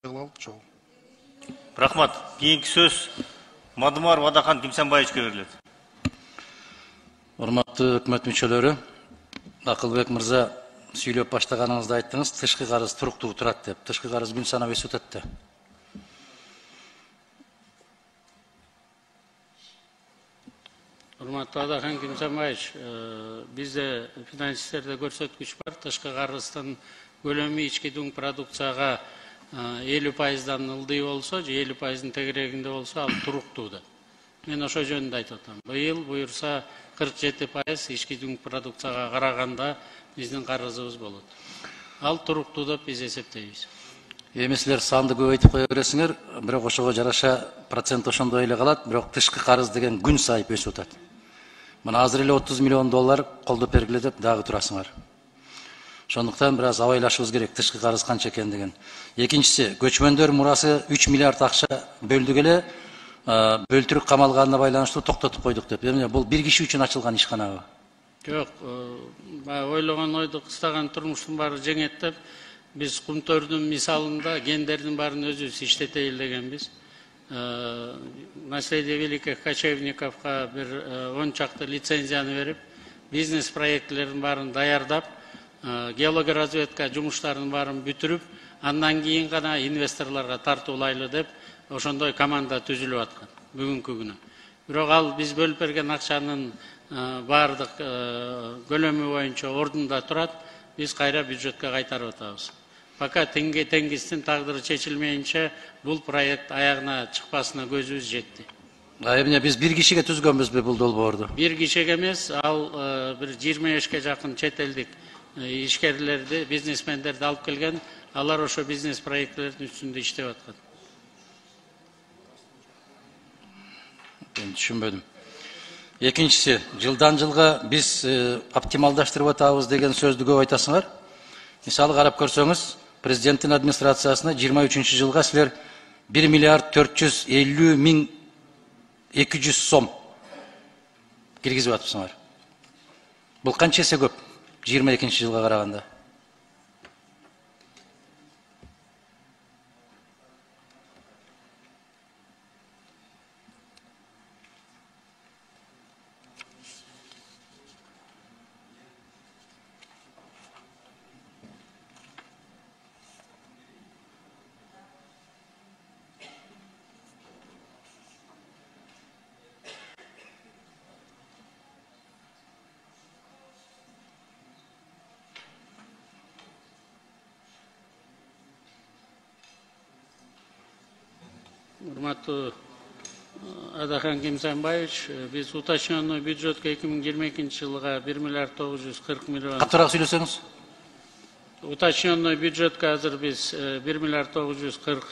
чогуу. Рахмат. Кийинки сөз Мадумар Вадахан Кимсанбаевичке берилет. Урматтуу өкмөт мүчөлөрү, Акылбек мырза сүйлөп баштаганыңызда айттыңыз, тышкы карыз туруктуу турат деп. Тышкы карыз күн санап өсүп атат. Урматтуу Вадахан Кимсанбаевич, бизде финансисттерде көрсөткүч бар. Тышкы карыздын көлөмү ички дүң продукцияга 50%-дан ылдый болсо, же 50%-дын тегерегинде болсо, ал туруктуу да. Мен ошо жөнүндө айтып атам. Быйыл буюрса 47% ички дүң продукцияга караганда биздин карызыбыз болот. Ал туруктуу деп биз эсептейбиз. Эми силер санды көбөйтүп кое бересиңер, бирок ошого жараша процент ошондой эле калат, бирок тышкы карыз деген күн сайып өсүп атат. Мына азыр эле 30 миллион доллар колдоп бергиле деп дагы турасыңар. Ошондуктан бир аз абайлашыбыз керек, тышкы карыз канча экендигин. Экинчиси, көчмөндөр мурасы 3 миллиард акча бөлдүк эле, бөлтүрүк камалганына байланыштуу токтотуп койдук деп. Эмне бул бир киши үчүн ачылган ишканабы? Жок, ойлогон ойду кыстаган турмуштун баары жеңет деп биз Кумтөрдүн мисалында гендердин баарын өзүбүз иштетейин дегенбиз. Наследие великих кочевниковка бир 10 чакты лицензияны берип, бизнес проектлердин баарын даярдап, геологоразведка жумуштарынын баарын бүтүрүп, андан кийин гана инвесторлорго тартуулайлы деп ошондой команда түзүлүп аткан бүгүнкү күнү. Бирок ал биз бөлүп берген акчанын баардык көлөмү боюнча ордунда турат, биз кайра бюджетке кайтарып атабыз. Пока теңгиздин тагдыры чечилмейинче бул проект аягына чыкпасына көзүбүз жетти. Эмне биз бир кишиге түзгөнбүзбү бул долбоорду? Бир кишиге эмес, ал бир 25ке жакын чет элдик ишкерлерди, бизнесмендерди алып келген, алар ошо бизнес проектлердин үстүндө иштеп аткан. Түшүнбөдүм. Экинчиси, жылдан жылга биз оптималдаштырып атабыз деген сөздү көп айтасыңар. Мисалы карап көрсөңүз, президенттин администрациясына 23 жылга силер 1 миллиард 450 миң 200 сом киргизип атыпсыңар. Бул канча эсе көп 22 жылга караганда? Урматтуу Адахан Кимсанбаевич, биз уточненный бюджетке 2022 жылга 1 миллиард 940 миллион. Катыраак сүйлөсөңүз. Уточненный бюджетке азыр биз 1 миллиард 940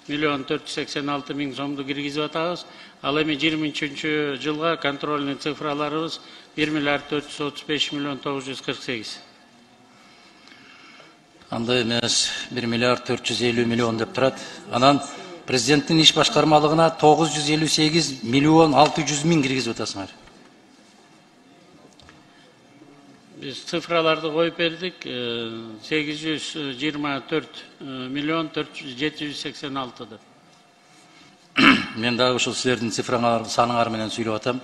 миллион 486 миң сомду киргизип атабыз. Ал эми 23 жылга контрольный цифраларыбыз 1 миллиард 435 миллион 948. Андай эмес, 1 миллиард 450 миллион деп турат. Анан президенттин иш башкармалыгына 958 миллион 600 миң киргизип атасыңар. Biz sıfırlarda koyup verdik, 824 milyon 786'dır. Мен дагы ушул силердин цифраңар саныңар менен сүйлөп атам.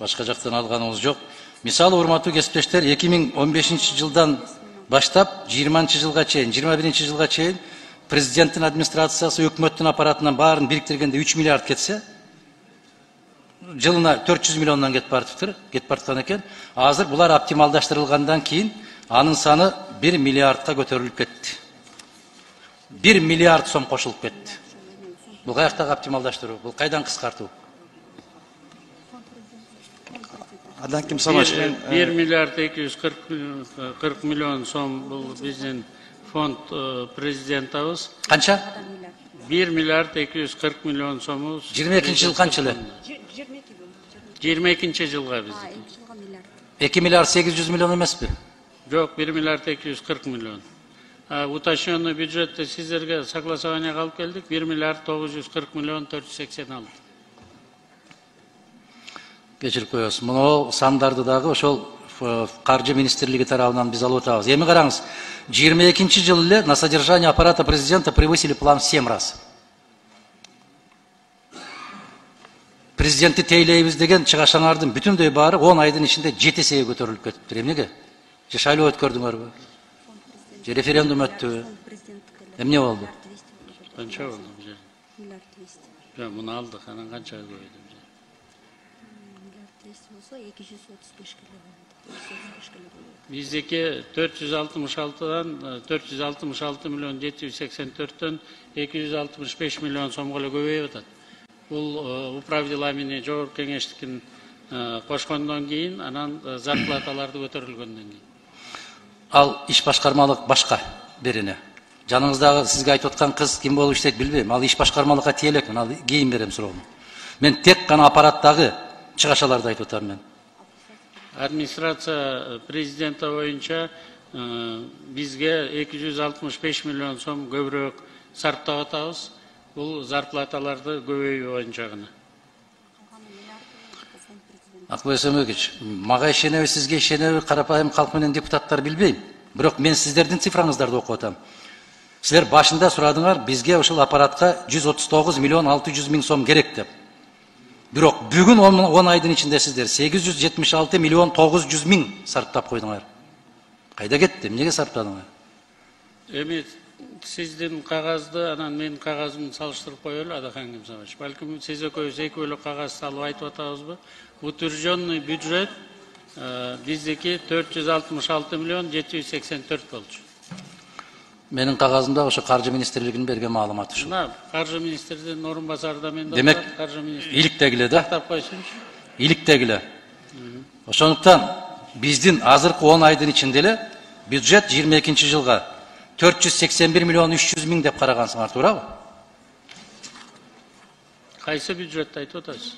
Башка жактан алганыбыз жок. Мисалы, урматтуу кесиптештер, 2015 жылдан баштап 20 жылга чейин, 21 жылга чейин президенттин администрациясы өкмөттүн аппаратынан баарын бириктиргенде 3 миллиард кетсе, жылына 400 миллиондан кетип бараткан экен. Азыр булар оптималдаштырылгандан кийин анын саны 1 миллиардка көтөрүлүп кетти. 1 миллиард сом кошулуп кетти. Бул каяктагы оптималдаштыруу? Бул кайдан кыскартуу? Адан Кимсанбаевич, 1 миллиард 240 миллион сом бул биздин фонд президентабыз. Канча? 1 миллиард 240 миллион сомубуз. 22 жыл канча эле? 22 жылга биз. 2 миллиард 800 миллион эмеспи? Жок, 1 миллиард 240 миллион. Уточненный бюджетте сиздерге согласованияга алып келдик, 1 миллиард 940 миллион 486. Кечирип коесуз. Муну сандарды дагы ошол Каржы министрлиги тарабынан биз алып атабыз. Эми караңыз, 22-жылы эле на содержание аппарата президента превысили план 7 раз. Президентти тейлейбиз деген чыгашаңардын бүтүндөй баары 10 айдын ичинде 7 эсеге көтөрүлүп кетиптир. Эмнеге? Же шайлоо өткөрдүңөрбү? Же референдум өттүбү? Эмне болду? Канча болду бул жерде? Миллиард 200. Жок, муну алдык, анан канча көбөйдү бул жерде? Миллиард 200 болсо 235 келе болду. 235 келе болду. Биздики 466-дан 466 миллион 784-төн 265 миллион сомго эле көбөйүп атат. Бул управ делами жогорку кеңештикин кошкондон кийин, анан зарплаталарды көтөрүлгөндөн кийин. Ал иш башкармалык башка берине. Жаныңыздагы сизге айтып аткан кыз ким болуп иштейт билбейм. Ал иш башкармалыкка тие элекмин. Ал кийин берем суроомду. Мен тек гана аппараттагы чыгашаларды айтып атам мен. Администрация президента боюнча бизге 265 миллион сом көбүрөөк сарптап атабыз. Бул зарплаталарды көбөйүү боюнча гана. Акыл Эсенбекович, мага ишенеби, сизге ишенеби, карапайым калк менен депутаттар билбейм. Бирок мен сиздердин цифраңыздарды окуп атам. Силер башында сурадыңар, бизге ушул аппаратка 139 миллион 600 миң сом керек деп. Бирок бүгүн 10 айдын ичинде сиздер 876 миллион 900 миң сарптап койдуңар. Кайда кетти? Эмнеге сарптадыңар? Эми сиздин кагазды анан менин кагазымды салыштырып коелу, Адахан Кимсанович. Балким сиз экөөбүз эки бөлөк кагаз алып айтып атабызбы? Утвержденный бюджет биздики 466 миллион 784 болчу. Менин кагазымда ошо каржы министрлигинин берген маалыматы ушул. Мына каржы министринин орун басары да менде. Демек, каржы министри. иликтегиле да? Тактап койсунчу. Иликтегиле. Ошондуктан биздин азыркы 10 айдын ичинде эле бюджет 22-жылга 481 миллион 300 миң деп карагансыңар, туурабы? Кайсы бюджетти айтып атасыз?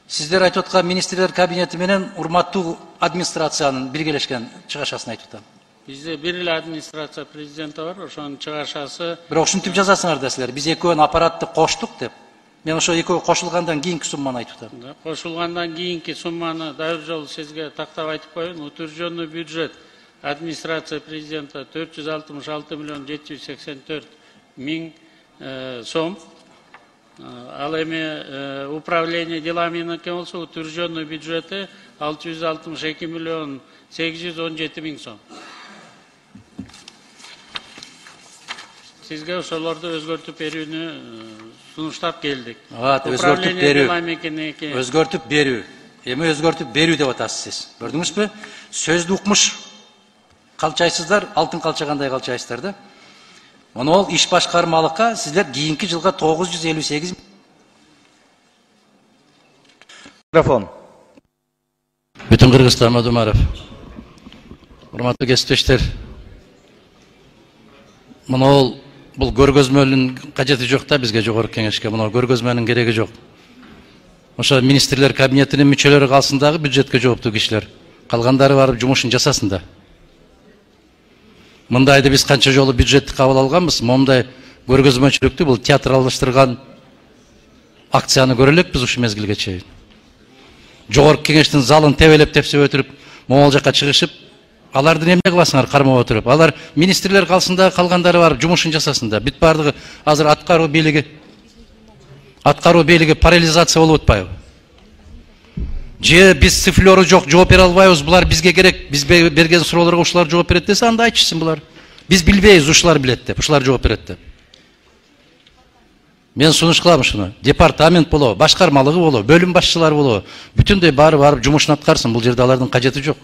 Сиздер айтып аткан министрлер кабинети менен урматтуу администрациянын биргелешкен чыгашасын айтып атам. Бизде бир эле администрация президента бар, ошонун чыгашасы. Бирок ушинтип жазасыңар да силер, биз экөөнү аппаратты коштук деп. Мен ошо экөө кошулгандан кийинки сумманы айтып атам. Кошулгандан кийинки сумманы да бир жолу сизге тактап айтып коеюн. Утвержденный бюджет администрация президента 466 миллион 784 миң сом. Ал эми управление деламиники болсо утвержденный бюджети 662 миллион 817 миң сом. Сизге ошолорду өзгөртүп берүүнү сунуштап келдик. Өзгөртүп берүү. Эми өзгөртүп берүү деп атасыз сиз. Көрдүңүзбү? Сөздү укмуш калчайсыздар, алтын калчагандай калчайсыздар да. Муну ол иш башкармалыкка сиздер кийинки жылга 958. Микрофон. Бүтүн Кыргызстан Мадумаров. Урматтуу кесиптештер. Муну бул көргөзмөнүн кажети жок да бизге жогорку кеңешке. Муну көргөзмөнүн кереги жок. Ошо министрлер кабинетинин мүчөлөрү калсын дагы бюджетке жооптуу кишилер. Калгандары барып жумушун жасасын да. Мындайды биз канча жолу бюджетти кабыл алганбыз, момундай көргөзмөчүлүктү бул театралдаштырган акцияны көрө элекпиз ушу мезгилге чейин. Жогорку кеңештин залын тебелеп тепсеп өтүрүп, могул жака чыгышып, аларды эмне кыласыңар кармап отуруп? Алар министрлер калсын да, калгандары барып жумушун жасасын да. Бүт бардыгы азыр аткаруу бийлиги парализация болуп атпайбы? Же биз цифлеру жок, жооп бере албайбыз, булар бизге керек, биз берген суроолорго ушулар жооп берет десе, анда айтышсын булар. Биз билбейбиз, ушулар билет деп, ушулар жооп берет деп. Мен сунуш кылам ушуну. Департамент болобу, башкармалыгы болобу, бөлүм башчылары болобу, бүтүндөй баары барып жумушун аткарсын. Бул жерде алардын кажети жок.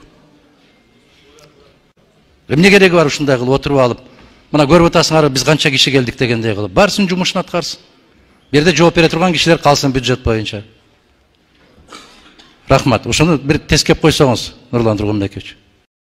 Эмне кереги бар ушундай кылып отуруп алып? Мына көрүп атасыңар, биз канча киши келдик дегендей кылып. Барсын жумушун аткарсын. Бу жерде жооп бере турган кишилер калсын бюджет боюнча. Рахмат. Ушуну бир тескеп койсоңуз, Нурлан Тургунбекович.